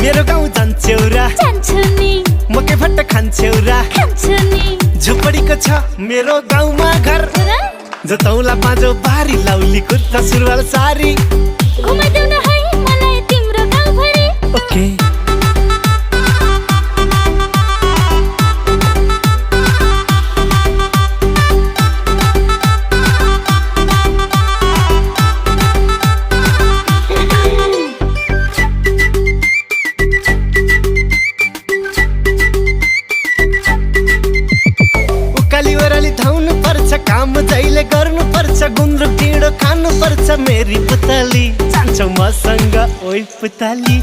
मेरो गाउँ जान्छौ र जान्छु नि मकै भट्ट खान्छौ र खान्छु नि झुपडीको छ मेरो गाउँमा घर र जतौला पाँचौ बारी लाउली कुर्ता सुरुवाल सारी घुमाइदेऊ न है मलाई तिम्रो गाउँभरि ओके उकाली ओराली धाउनु पर्छ काम जहिले गर्नु पर्छ गुन्द्रुक ढिँडो खानु पर्छ मेरी पुतली जान्छौ मसँग ओइ पुतली